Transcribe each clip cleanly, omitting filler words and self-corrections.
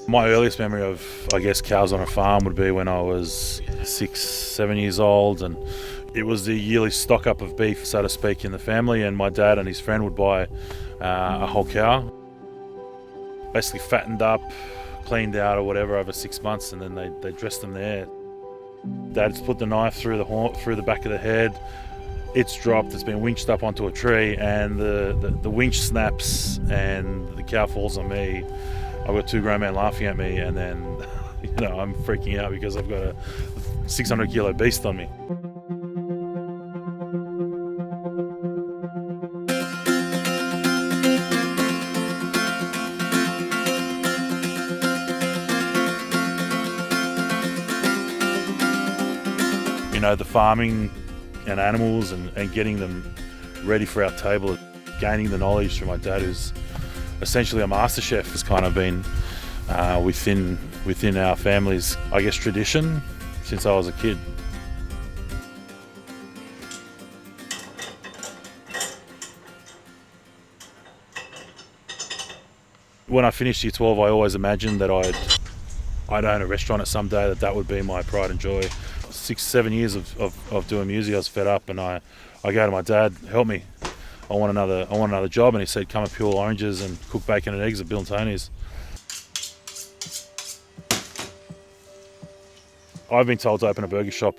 My earliest memory of, I guess, cows on a farm would be when I was 6, 7 years old, and it was the yearly stock up of beef, so to speak, in the family, and my dad and his friend would buy a whole cow, basically fattened up, cleaned out or whatever over 6 months, and then they dressed them there. Dad's put the knife through the back of the head. It's dropped, it's been winched up onto a tree, and the winch snaps and the cow falls on me. I've got 2 grown men laughing at me, and then I'm freaking out because I've got a 600 kilo beast on me. The farming and animals and getting them ready for our table, gaining the knowledge from my dad, who's essentially a master chef, has kind of been within our family's, I guess, tradition since I was a kid. When I finished year 12, I always imagined that I'd own a restaurant at some day, that would be my pride and joy. 6, 7 years of doing music, I was fed up, and I go to my dad, help me, I want another job, and he said, come and peel oranges and cook bacon and eggs at Bill and Tony's. I've been told to open a burger shop,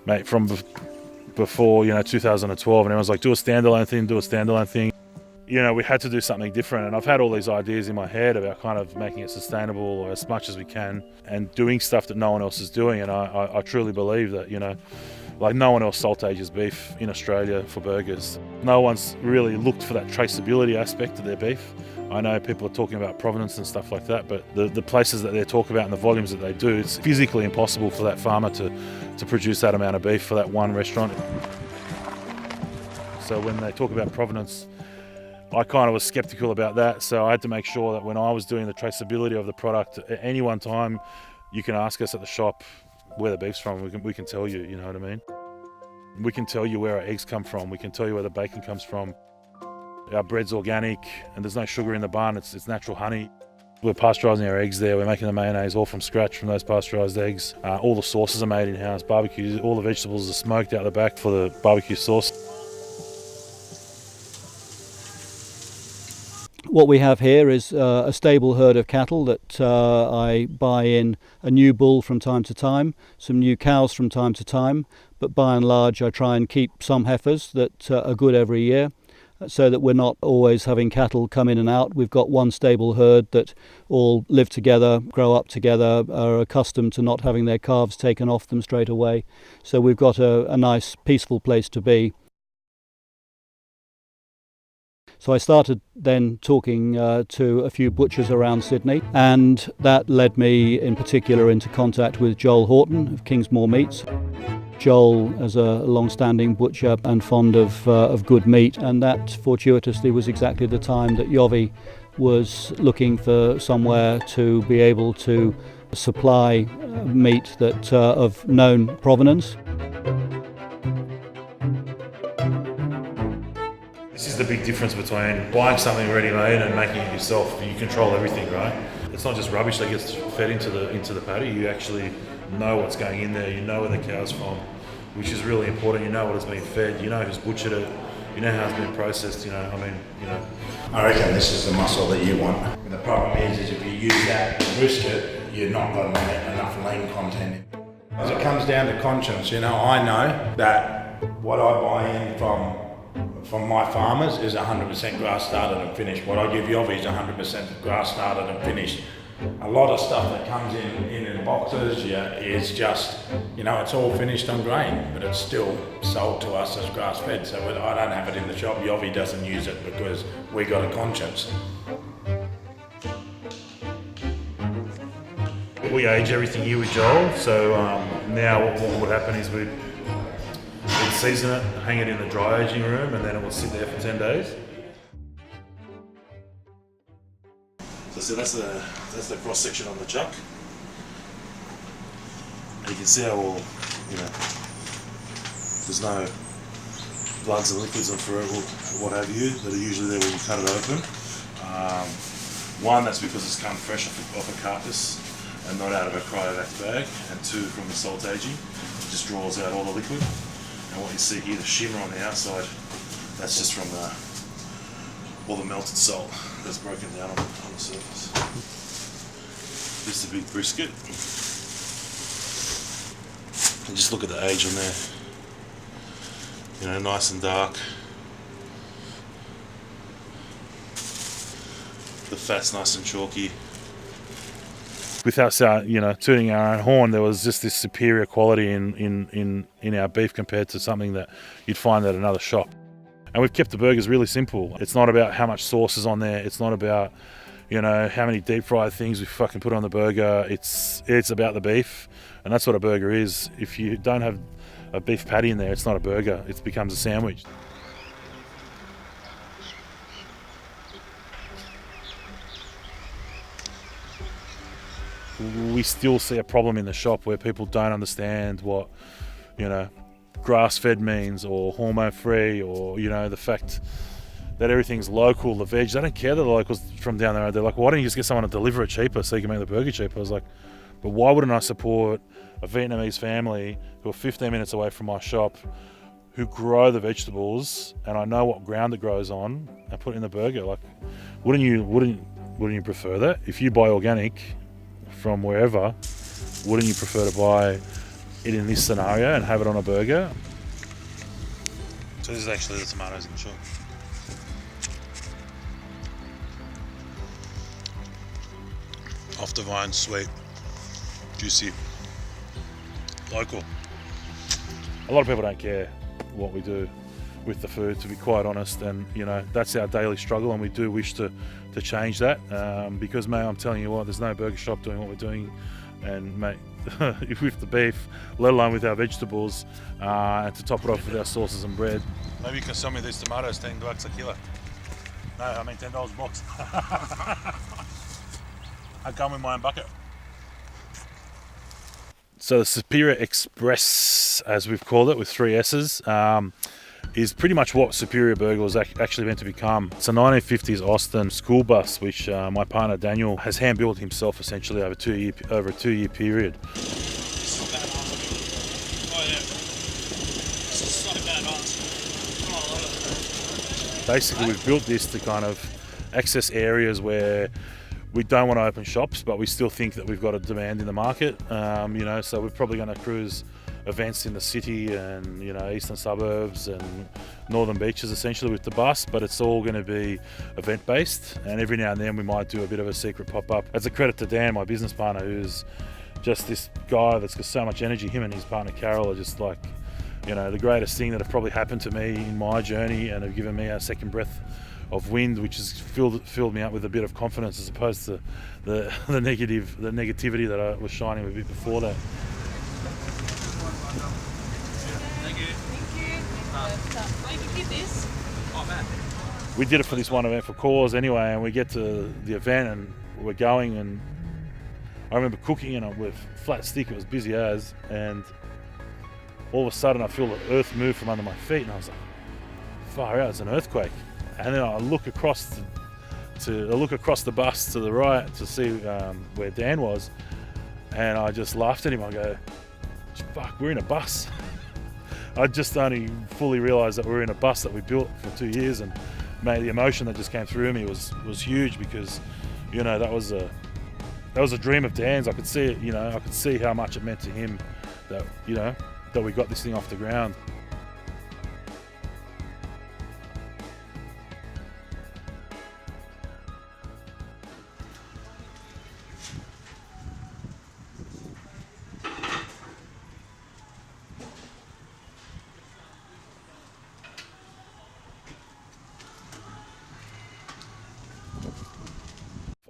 mate, from before 2012, and everyone's like, do a standalone thing. We had to do something different, and I've had all these ideas in my head about kind of making it sustainable as much as we can and doing stuff that no one else is doing. And I truly believe that, like no one else salt ages beef in Australia for burgers. No one's really looked for that traceability aspect of their beef. I know people are talking about provenance and stuff like that, but the places that they talk about and the volumes that they do, it's physically impossible for that farmer to produce that amount of beef for that one restaurant. So when they talk about provenance, I kind of was skeptical about that, so I had to make sure that when I was doing the traceability of the product, at any one time, you can ask us at the shop where the beef's from. We can tell you, you know what I mean? We can tell you where our eggs come from. We can tell you where the bacon comes from. Our bread's organic, and there's no sugar in the bun. It's natural honey. We're pasteurising our eggs there. We're making the mayonnaise all from scratch from those pasteurised eggs. All the sauces are made in-house. Barbecue, all the vegetables are smoked out the back for the barbecue sauce. What we have here is a stable herd of cattle that I buy in a new bull from time to time, some new cows from time to time, but by and large I try and keep some heifers that are good every year, so that we're not always having cattle come in and out. We've got one stable herd that all live together, grow up together, are accustomed to not having their calves taken off them straight away. So we've got a nice peaceful place to be. So I started then talking to a few butchers around Sydney, and that led me in particular into contact with Joel Horton of Kingsmore Meats. Joel is a long-standing butcher and fond of good meat, and that fortuitously was exactly the time that Yovi was looking for somewhere to be able to supply meat that of known provenance. This is the big difference between buying something ready-made and making it yourself. You control everything, right? It's not just rubbish that gets fed into the patty. You actually know what's going in there. You know where the cow's from, which is really important. You know what it's been fed. You know who's butchered it. You know how it's been processed. I reckon this is the muscle that you want. And the problem is if you use that brisket, you're not going to get enough lean content. As it comes down to conscience, I know that what I buy in from my farmers is 100% grass started and finished. What I give Yovi is 100% grass started and finished. A lot of stuff that comes in boxes is just, it's all finished on grain, but it's still sold to us as grass fed. So I don't have it in the shop. Yovi doesn't use it because we got a conscience. We age everything here with Joel, so now what would happen is we'd season it, hang it in the dry aging room, and then it will sit there for 10 days. So that's the cross section on the chuck. And you can see how all, there's no bloods and liquids and fluid or what have you that are usually there when you cut it open. One, that's because it's come fresh off a carcass and not out of a cryovac bag, and two, from the salt aging, it just draws out all the liquid. And what you see here, the shimmer on the outside, that's just from all the melted salt that's broken down on the surface. This is a big brisket. And just look at the age on there. You know, nice and dark. The fat's nice and chalky. Without tooting our own horn, there was just this superior quality in our beef compared to something that you'd find at another shop. And we've kept the burgers really simple. It's not about how much sauce is on there. It's not about, how many deep fried things we fucking put on the burger. It's about the beef, and that's what a burger is. If you don't have a beef patty in there, it's not a burger. It becomes a sandwich. We still see a problem in the shop where people don't understand what, grass-fed means, or hormone-free, or, the fact that everything's local, the veg. They don't care that the locals from down the road. They're like, why don't you just get someone to deliver it cheaper so you can make the burger cheaper? I was like, but why wouldn't I support a Vietnamese family who are 15 minutes away from my shop, who grow the vegetables, and I know what ground it grows on, and put it in the burger? Like, wouldn't you prefer that? If you buy organic from wherever, wouldn't you prefer to buy it in this scenario and have it on a burger? So this is actually the tomatoes in the shop. Off the vine, sweet, juicy, local. A lot of people don't care what we do with the food, to be quite honest, and that's our daily struggle, and we do wish to change that, because, mate, I'm telling you what, there's no burger shop doing what we're doing, and, mate, with the beef, let alone with our vegetables, and to top it off with our sauces and bread. Maybe you can sell me these tomatoes $10 a kilo. No, I mean $10 a box. I come with my own bucket. So the Superior Express, as we've called it, with 3 S's, is pretty much what Superior Burger was actually meant to become. It's a 1950s Austin school bus, which my partner Daniel has hand-built himself, essentially over a 2-year period. Basically, we've built this to kind of access areas where we don't want to open shops, but we still think that we've got a demand in the market. So we're probably going to cruise events in the city and eastern suburbs and northern beaches essentially with the bus, but it's all going to be event based, and every now and then we might do a bit of a secret pop-up. As a credit to Dan, my business partner, who's just this guy that's got so much energy. Him and his partner Carol are just like the greatest thing that have probably happened to me in my journey, and have given me a second breath of wind, which has filled me up with a bit of confidence, as opposed to the negativity that I was shining a bit before that. We did it for this one event for Cause anyway, and we get to the event and we're going, and I remember cooking and with flat stick, it was busy as, and all of a sudden I feel the earth move from under my feet, and I was like, far out, it's an earthquake. And then I look across the bus to the right to see where Dan was, and I just laughed at him. I go, fuck, we're in a bus. I just only fully realised that we're in a bus that we built for 2 years, and mate, the emotion that just came through me was huge, because that was a dream of Dan's. I could see it, I could see how much it meant to him that that we got this thing off the ground.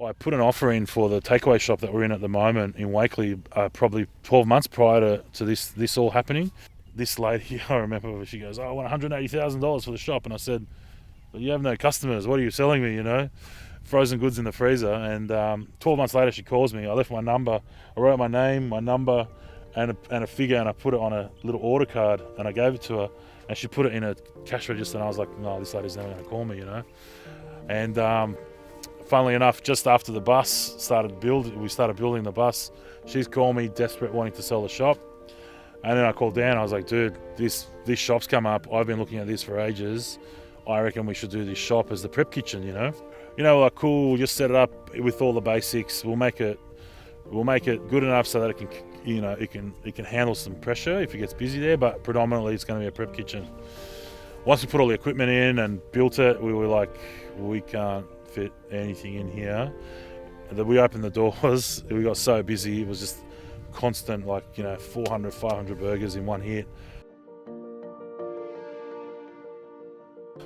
I put an offer in for the takeaway shop that we're in at the moment in Wakeley, probably 12 months prior to this all happening. This lady, I remember, she goes, I want $180,000 for the shop. And I said, well, you have no customers. What are you selling me, Frozen goods in the freezer. And 12 months later, she calls me. I left my number. I wrote my name, my number, and a figure, and I put it on a little order card, and I gave it to her. And she put it in a cash register, and I was like, no, this lady's never going to call me, And funnily enough, just after the bus we started building the bus, she's called me desperate, wanting to sell the shop. And then I called Dan. I was like, dude, this shop's come up. I've been looking at this for ages. I reckon we should do this shop as the prep kitchen, like, cool, we'll just set it up with all the basics. We'll make it good enough so that it can, it can handle some pressure if it gets busy there, but predominantly it's going to be a prep kitchen. Once we put all the equipment in and built it, we were like, we can't fit anything in here. And then we opened the doors, we got so busy, it was just constant, 400, 500 burgers in one hit.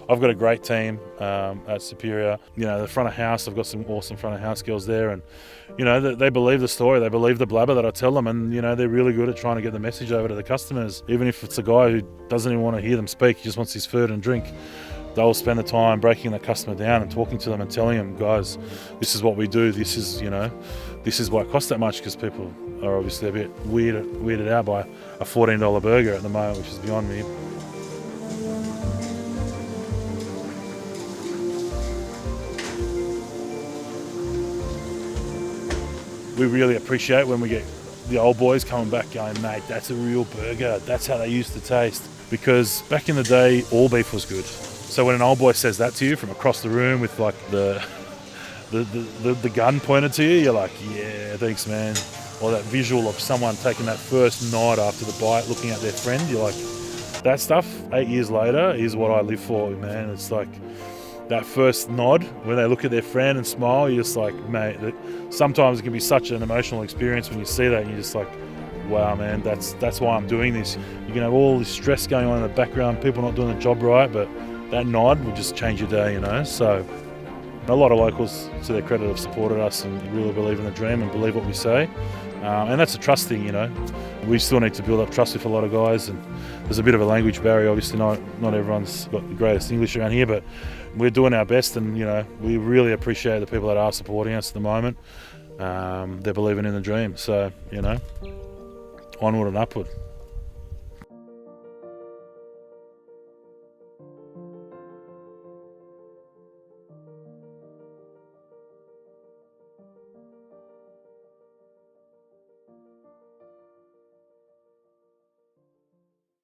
I've got a great team at Superior. The front of house, I've got some awesome front of house girls there, and they believe the story, they believe the blabber that I tell them, and they're really good at trying to get the message over to the customers. Even if it's a guy who doesn't even want to hear them speak, he just wants his food and drink, they'll spend the time breaking the customer down and talking to them and telling them, guys, this is what we do, this is why it costs that much, because people are obviously a bit weirded out by a $14 burger at the moment, which is beyond me. We really appreciate when we get the old boys coming back going, mate, that's a real burger. That's how they used to taste. Because back in the day, all beef was good. So when an old boy says that to you from across the room with like the gun pointed to you, you're like, yeah, thanks, man. Or that visual of someone taking that first nod after the bite, looking at their friend, you're like, that stuff 8 years later is what I live for, man. It's like that first nod when they look at their friend and smile, you're just like, mate, sometimes it can be such an emotional experience when you see that, and you're just like, wow, man, that's why I'm doing this. You can have all this stress going on in the background, people not doing the job right, but that nod will just change your day, So a lot of locals, to their credit, have supported us and really believe in the dream and believe what we say. And that's a trust thing, We still need to build up trust with a lot of guys, and there's a bit of a language barrier. Obviously, not everyone's got the greatest English around here, but we're doing our best, and we really appreciate the people that are supporting us at the moment. They're believing in the dream, so onward and upward.